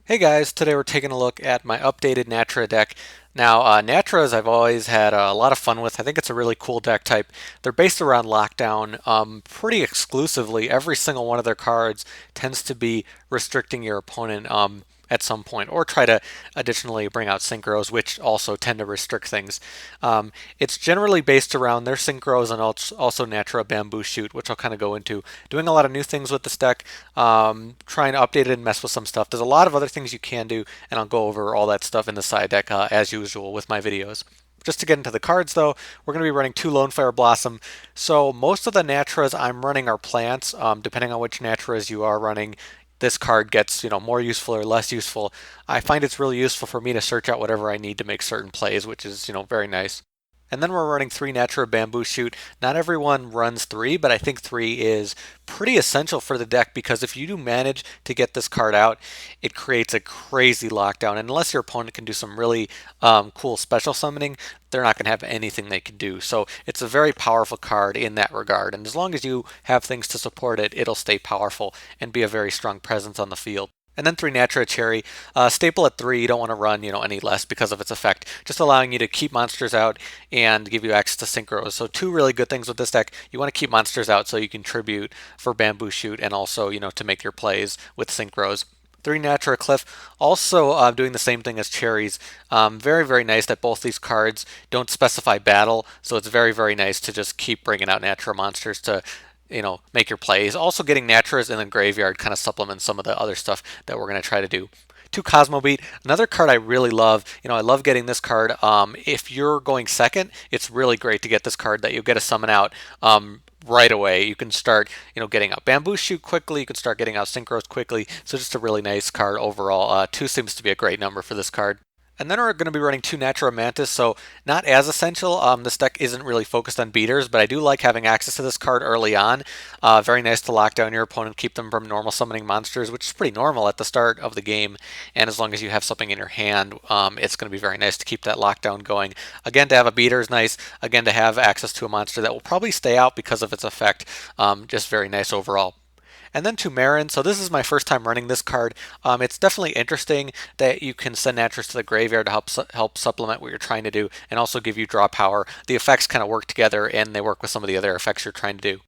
Hey guys, today we're taking a look at my updated Naturia deck. Now, Naturias I've always had a lot of fun with. I think it's a really cool deck type. They're based around Lockdown pretty exclusively. Every single one of their cards tends to be restricting your opponent at some point, or try to additionally bring out synchros, which also tend to restrict things. It's generally based around their synchros and also Naturia Bamboo Shoot, which I'll kind of go into. Doing a lot of new things with this deck, trying to update it and mess with some stuff. There's a lot of other things you can do, and I'll go over all that stuff in the side deck as usual with my videos. Just to get into the cards though, we're going to be running two Lonefire Blossom. So most of the Naturias I'm running are plants. Depending on which Naturias you are running, this card gets more useful or less useful. I find it's really useful for me to search out whatever I need to make certain plays, which is very nice. And then we're running three Naturia Bamboo Shoot. Not everyone runs three, but I think three is pretty essential for the deck because if you do manage to get this card out, it creates a crazy lockdown. And unless your opponent can do some really cool special summoning, they're not going to have anything they can do. So it's a very powerful card in that regard. And as long as you have things to support it, it'll stay powerful and be a very strong presence on the field. And then three Naturia Cherry. Staple at three, you don't want to run, any less because of its effect. Just allowing you to keep monsters out and give you access to synchros. So two really good things with this deck. You want to keep monsters out so you can tribute for Bamboo Shoot and also, to make your plays with synchros. Three Naturia Cliff, also doing the same thing as Cherries. Very, very nice that both these cards don't specify battle, so it's very, very nice to just keep bringing out Naturia monsters to make your plays. Also getting Naturias in the graveyard kind of supplements some of the other stuff that we're going to try to do. Two Cosmobeet, another card I really love. I love getting this card. If you're going second, it's really great to get this card that you'll get a summon out right away. You can start, getting out Bamboo Shoot quickly. You can start getting out Synchros quickly. So just a really nice card overall. Two seems to be a great number for this card. And then we're going to be running two Naturia Mantis, so not as essential. This deck isn't really focused on beaters, but I do like having access to this card early on. Very nice to lock down your opponent, keep them from normal summoning monsters, which is pretty normal at the start of the game. And as long as you have something in your hand, it's going to be very nice to keep that lockdown going. Again, to have a beater is nice. Again, to have access to a monster that will probably stay out because of its effect, just very nice overall. And then to Maron, so this is my first time running this card. It's definitely interesting that you can send Naturals to the graveyard to help supplement what you're trying to do and also give you draw power. The effects kind of work together and they work with some of the other effects you're trying to do.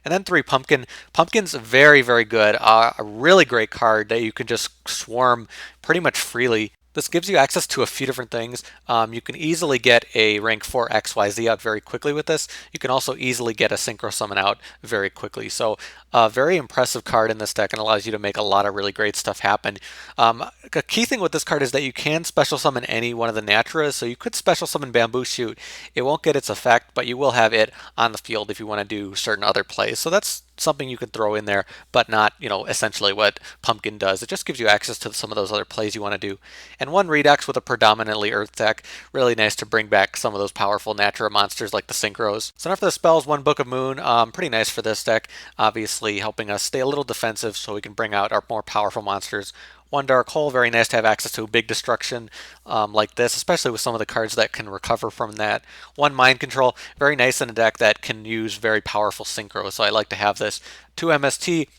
And then three Pumpkin. Pumpkin's very, very good. A really great card that you can just swarm pretty much freely. This gives you access to a few different things. You can easily get a rank 4 XYZ out very quickly with this. You can also easily get a Synchro Summon out very quickly. So a very impressive card in this deck and allows you to make a lot of really great stuff happen. A key thing with this card is that you can special summon any one of the Naturas. So you could special summon Bamboo Shoot. It won't get its effect, but you will have it on the field if you want to do certain other plays. So that's something you could throw in there, but not, essentially what Pumpkin does. It just gives you access to some of those other plays you want to do. And one Redox with a predominantly Earth deck. Really nice to bring back some of those powerful Natura monsters like the Synchros. So now for the spells, one Book of Moon. Pretty nice for this deck. Obviously helping us stay a little defensive so we can bring out our more powerful monsters. One Dark Hole, very nice to have access to a big destruction like this, especially with some of the cards that can recover from that. One Mind Control, very nice in a deck that can use very powerful synchro, so I like to have this. Two MST,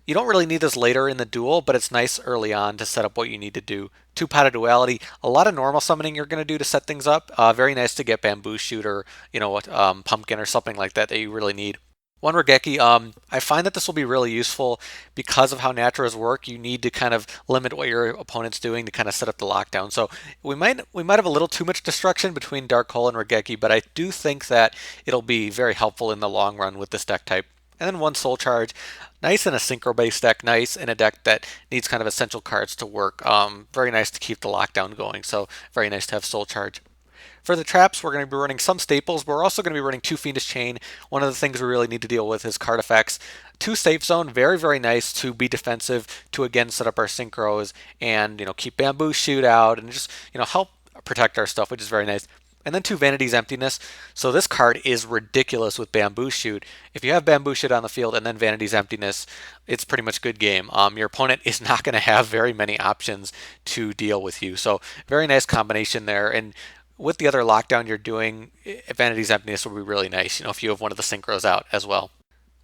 you don't really need this later in the duel, but it's nice early on to set up what you need to do. Two Pot of Duality, a lot of normal summoning you're going to do to set things up. Very nice to get Bamboo Shoot or, Pumpkin or something like that you really need. One Raigeki, I find that this will be really useful because of how Naturas work. You need to kind of limit what your opponent's doing to kind of set up the lockdown. So we might have a little too much destruction between Dark Hole and Raigeki, but I do think that it'll be very helpful in the long run with this deck type. And then one Soul Charge, nice in a synchro-based deck, nice in a deck that needs kind of essential cards to work. Very nice to keep the lockdown going, so very nice to have Soul Charge. For the traps, we're going to be running some staples, but we're also going to be running two Fiendish Chain. One of the things we really need to deal with is card effects. Two Safe Zone, very, very nice to be defensive, to again set up our synchros and, keep Bamboo Shoot out and just, help protect our stuff, which is very nice. And then two Vanity's Emptiness. So this card is ridiculous with Bamboo Shoot. If you have Bamboo Shoot on the field and then Vanity's Emptiness, it's pretty much good game. Your opponent is not going to have very many options to deal with you. So very nice combination there. And with the other lockdown you're doing, Vanity's Emptiness will be really nice, if you have one of the synchros out as well.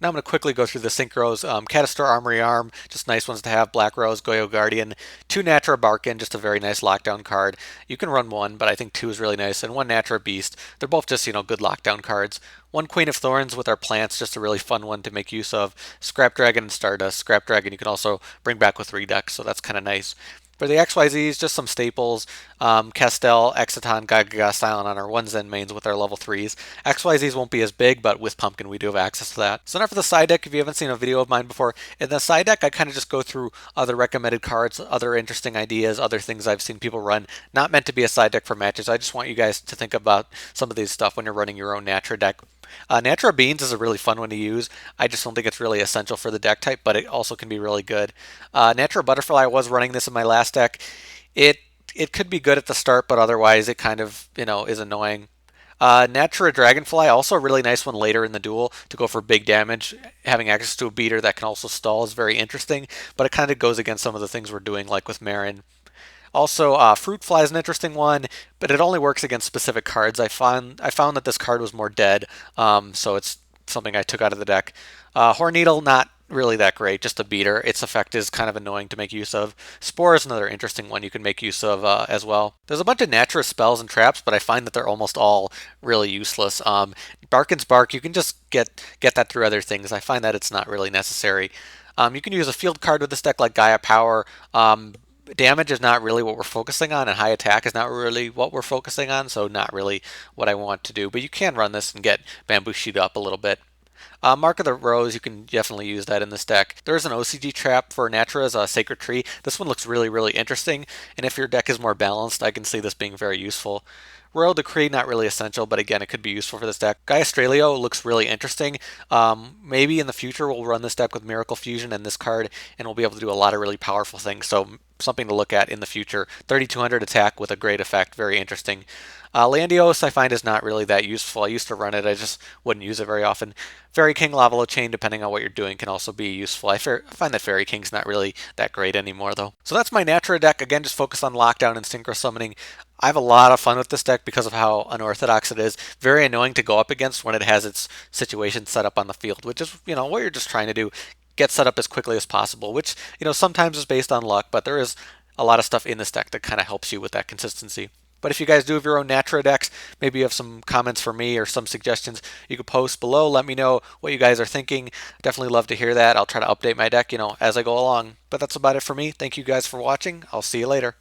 Now I'm going to quickly go through the synchros. Catastor, Armory Arm, just nice ones to have. Black Rose, Goyo Guardian. 2 Naturia Barkion, just a very nice lockdown card. You can run 1, but I think 2 is really nice. And 1 Naturia Beast. They're both just, good lockdown cards. 1 Queen of Thorns with our plants, just a really fun one to make use of. Scrap Dragon and Stardust. Scrap Dragon you can also bring back with Redox, so that's kind of nice. For the XYZs, just some staples. Castel, Exciton, Gagaga, Silent on our 1s and mains with our level 3s. XYZs won't be as big, but with Pumpkin we do have access to that. So now for the side deck, if you haven't seen a video of mine before, in the side deck I kind of just go through other recommended cards, other interesting ideas, other things I've seen people run. Not meant to be a side deck for matches. I just want you guys to think about some of these stuff when you're running your own Naturia deck. Naturia Beans is a really fun one to use. I just don't think it's really essential for the deck type, but it also can be really good. Naturia Butterfly, I was running this in my last deck. It it could be good at the start, but otherwise it kind of is annoying. Naturia Dragonfly, also a really nice one later in the duel to go for big damage. Having access to a beater that can also stall is very interesting, but it kind of goes against some of the things we're doing, like with Maron. Also, Fruit Fly is an interesting one, but it only works against specific cards. I found that this card was more dead, so it's something I took out of the deck. Horneedle, not really that great, just a beater. Its effect is kind of annoying to make use of. Spore is another interesting one you can make use of as well. There's a bunch of Natura spells and traps, but I find that they're almost all really useless. Barkin's Bark, you can just get that through other things. I find that it's not really necessary. You can use a field card with this deck like Gaia Power. Damage is not really what we're focusing on, and high attack is not really what we're focusing on, so not really what I want to do. But you can run this and get Bamboo Shoot up a little bit. Mark of the Rose, you can definitely use that in this deck. There is an OCG trap for Natura's Sacred Tree. This one looks really, really interesting, and if your deck is more balanced, I can see this being very useful. Royal Decree, not really essential, but again, it could be useful for this deck. Gaia Australio looks really interesting. Maybe in the future we'll run this deck with Miracle Fusion and this card, and we'll be able to do a lot of really powerful things. So something to look at in the future. 3200 attack with a great effect, very interesting. Landios I find is not really that useful. I used to run it, I just wouldn't use it very often. Fairy King Lavalval Chain, depending on what you're doing, can also be useful. I find that Fairy King's not really that great anymore though. So that's my Naturia deck. Again, just focus on lockdown and synchro summoning. I have a lot of fun with this deck because of how unorthodox it is. Very annoying to go up against when it has its situation set up on the field, which is, what you're just trying to do. Get set up as quickly as possible, which, sometimes is based on luck, but there is a lot of stuff in this deck that kind of helps you with that consistency. But if you guys do have your own Naturia decks, maybe you have some comments for me or some suggestions, you could post below. Let me know what you guys are thinking. Definitely love to hear that. I'll try to update my deck, as I go along. But that's about it for me. Thank you guys for watching. I'll see you later.